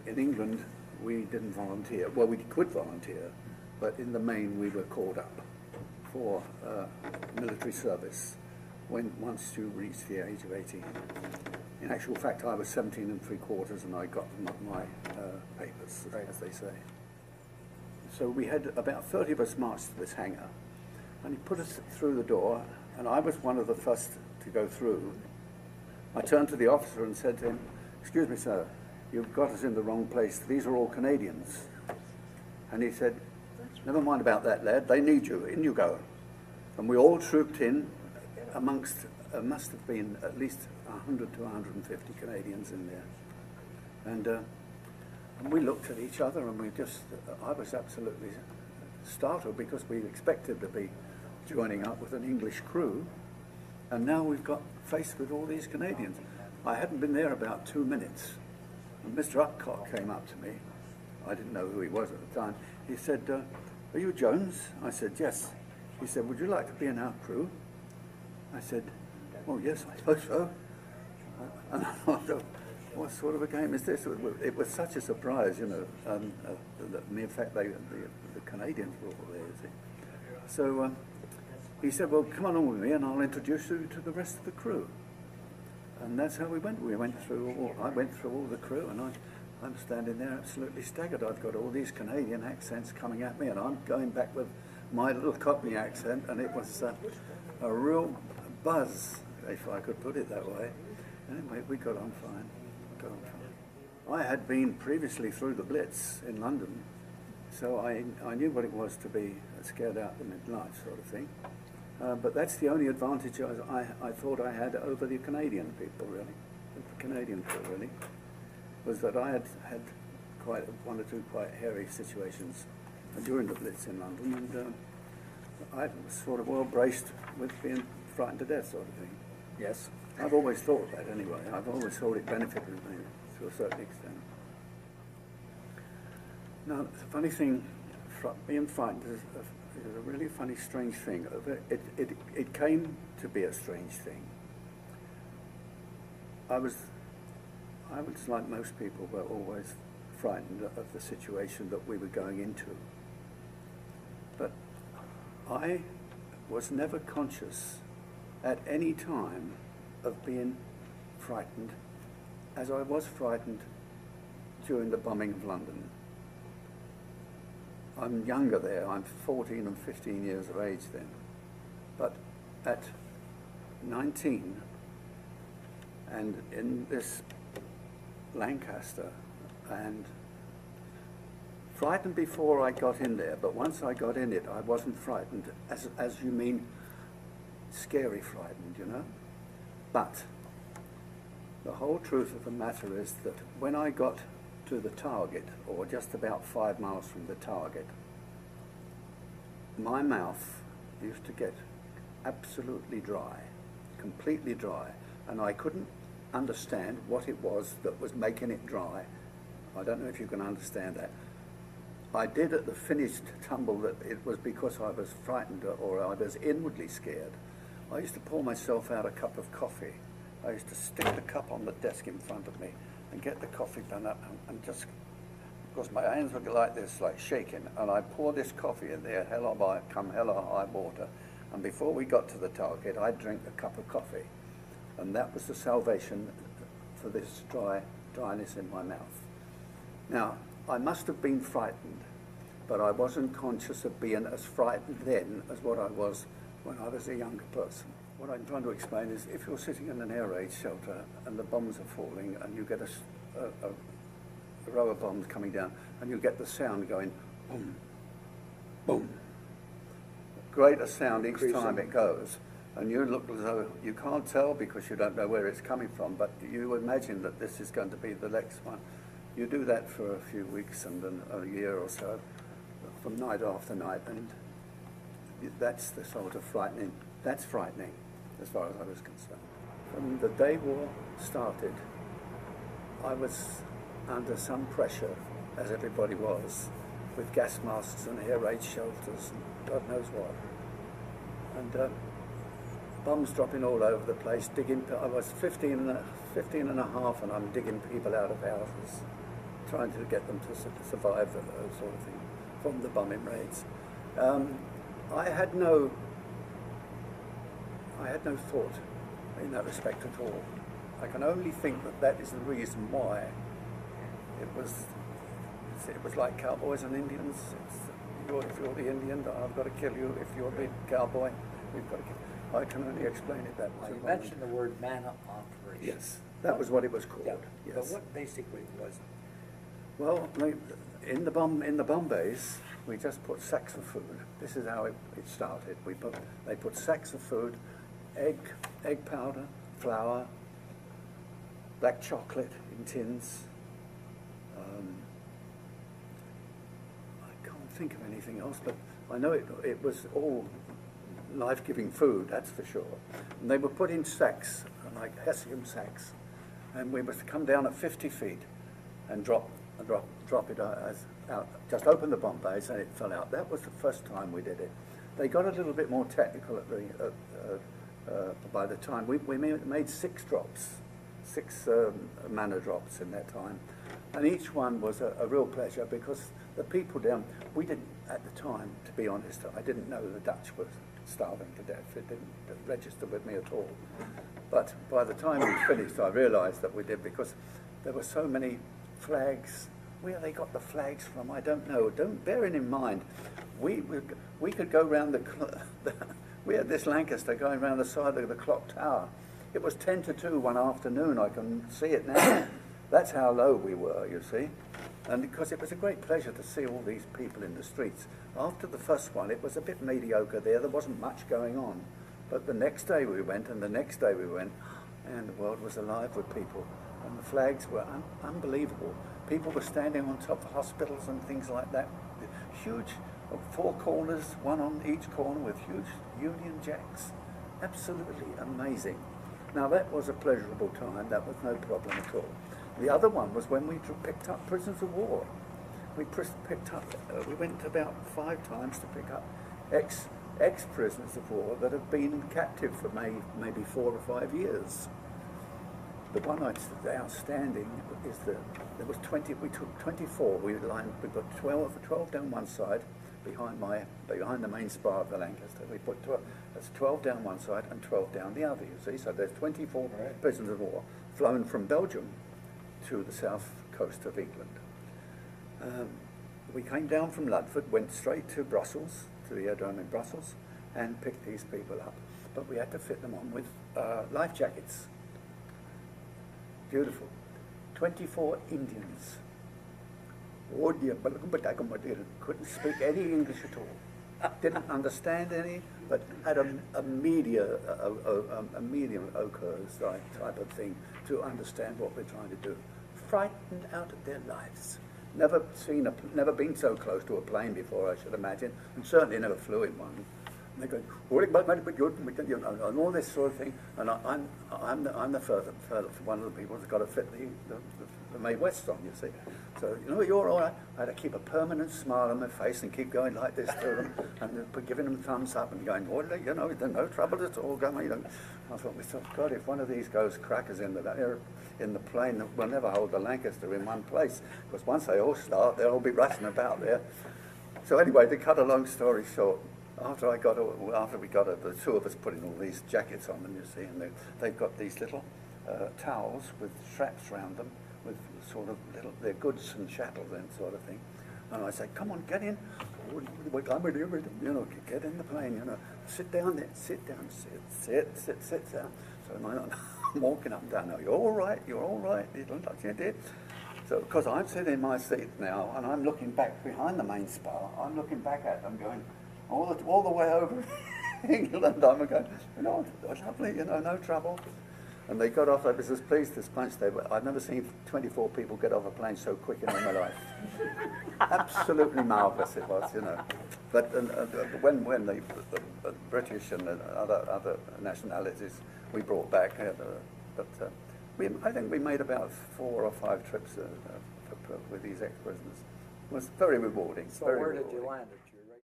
in England, we didn't volunteer. Well, we could volunteer, but in the main, we were called up for military service once you reach the age of 18. In actual fact, I was 17 3/4 and I got my papers, as they say. So we had about 30 of us march to this hangar, and he put us through the door, and I was one of the first to go through. I turned to the officer and said to him, "Excuse me, sir, you've got us in the wrong place. These are all Canadians." And he said, "Never mind about that, lad. They need you. In you go." And we all trooped in amongst, must have been at least 100 to 150 Canadians in there. And we looked at each other and I was absolutely startled because we expected to be joining up with an English crew. And now we've got faced with all these Canadians. I hadn't been there about 2 minutes. And Mr. Upcott came up to me. I didn't know who he was at the time. He said, "Are you Jones?" I said, "Yes." He said, "Would you like to be in our crew?" I said, "Oh, yes, I suppose so." And I thought, what sort of a game is this? It was such a surprise, you know, the mere fact the Canadians were all there, you see. So he said, "Well, come along with me and I'll introduce you to the rest of the crew." And that's how we went. I went through all the crew, and I'm standing there absolutely staggered. I've got all these Canadian accents coming at me, and I'm going back with my little Cockney accent, and it was a real buzz, if I could put it that way. Anyway, we got on fine. I had been previously through the Blitz in London, so I knew what it was to be scared out in midlife sort of thing. But that's the only advantage I thought I had over the Canadian people, really. The Canadian people, really, was that I had quite one or two quite hairy situations during the Blitz in London, and I was sort of well braced with being frightened to death, sort of thing. Yes, I've always thought that anyway. I've always thought it benefited me to a certain extent. Now, the funny thing, being frightened is a really funny, strange thing. It came to be a strange thing. I was like most people, were always frightened of the situation that we were going into. But I was never conscious at any time of being frightened as I was frightened during the bombing of London. I'm younger there, I'm 14 and 15 years of age then. But at 19, and in this Lancaster, and frightened before I got in there, but once I got in it, I wasn't frightened, as you mean scary frightened, you know? But the whole truth of the matter is that when I got to the target, or just about 5 miles from the target, my mouth used to get absolutely dry, completely dry, and I couldn't understand what it was that was making it dry. I don't know if you can understand that. I did at the finished tumble that it was because I was frightened or I was inwardly scared. I used to pour myself out a cup of coffee. I used to stick the cup on the desk in front of me and get the coffee done up and just, because my hands were like this, like shaking, and I pour this coffee in there, hell or high water, and before we got to the target, I'd drink a cup of coffee. And that was the salvation for this dryness in my mouth. Now, I must have been frightened, but I wasn't conscious of being as frightened then as what I was when I was a younger person. What I'm trying to explain is if you're sitting in an air raid shelter and the bombs are falling and you get a row of bombs coming down and you get the sound going boom, boom, greater sound each time it goes, and you look as though you can't tell because you don't know where it's coming from, but you imagine that this is going to be the next one. You do that for a few weeks and then a year or so, from night after night, and that's the sort of frightening. That's frightening, as far as I was concerned. From the day war started, I was under some pressure, as everybody was, with gas masks and air raid shelters and God knows what. And bombs dropping all over the place, digging. I was 15 and a half and I'm digging people out of houses, trying to get them to survive the sort of thing from the bombing raids. I had no thought in that respect at all. I can only think that that is the reason why it was like cowboys and Indians. If you're the Indian, I've got to kill you. If you're the cowboy, we've got to kill you. I can only explain it that way. So you mentioned the word man-up operation. Yes, that was what it was called. Yeah. Yes. But what basically was it? Well, in the bomb bays, we just put sacks of food. This is how it started. They put sacks of food, egg powder, flour, black chocolate in tins. I can't think of anything else, but I know it was all life-giving food, that's for sure. And they were put in sacks, like Hessian sacks, and we must come down at 50 feet and drop it out. Just open the bomb bays and it fell out. That was the first time we did it. They got a little bit more technical by the time. We made 6 drops, 6 manna drops in that time. And each one was a real pleasure because the people down, we didn't, at the time, to be honest, I didn't know the Dutch were starving to death. It didn't register with me at all. But by the time we finished, I realized that we did because there were so many flags. Where they got the flags from, I don't know. Bearing in mind, we could go round we had this Lancaster going round the side of the clock tower. It was 10 to 2 one afternoon. I can see it now. That's how low we were, you see. And because it was a great pleasure to see all these people in the streets. After the first one, it was a bit mediocre there. There wasn't much going on. But the next day we went, and the next day we went, and the world was alive with people. And the flags were unbelievable. People were standing on top of hospitals and things like that. Huge 4 corners, one on each corner with huge Union Jacks. Absolutely amazing. Now that was a pleasurable time. That was no problem at all. The other one was when we picked up prisoners of war. We went about 5 times to pick up ex-prisoners of war that have been captive for maybe 4 or 5 years. The one outstanding is there was 20. We took 24. We put 12 down one side behind the main spar of the Lancaster. We put 12 down one side and 12 down the other. You see, so there's 24 prisoners of war flown from Belgium to the south coast of England. We came down from Ludford, went straight to Brussels, to the aerodrome in Brussels, and picked these people up. But we had to fit them on with life jackets. Beautiful. 24 Indians. Couldn't speak any English at all. Didn't understand any, but had a medium ochres type of thing to understand what we're trying to do. Frightened out of their lives. Never been so close to a plane before, I should imagine, and certainly never flew in one. And they go, and all this sort of thing. And I'm the further one of the people that's got to fit the Mae West on, you see. So, you're all right. I had to keep a permanent smile on my face and keep going like this to them, and giving them thumbs up and going, there's no trouble at all. I thought, God, if one of these goes crackers in the plane, we'll never hold the Lancaster in one place, because once they all start, they'll all be rushing about there. So anyway, to cut a long story short, after we got the 2 of us putting all these jackets on them, you see, and they've got these little towels with straps around them, with sort of their goods and chattels and sort of thing. And I say, come on, get in. Get in the plane, sit down there, sit down. So I'm walking up and down. No, you're all right. You don't touch your did. So, because I'm sitting in my seat now, and I'm looking back behind the main spar, I'm looking back at them going, all the way over England. I'm going, lovely, no trouble. And they got off. I was as pleased as punch. I've never seen 24 people get off a plane so quick in my life. Absolutely marvellous it was, But when the British and other nationalities we brought back, I think we made about 4 or 5 trips with these ex-prisoners. It was very rewarding. So where did you land?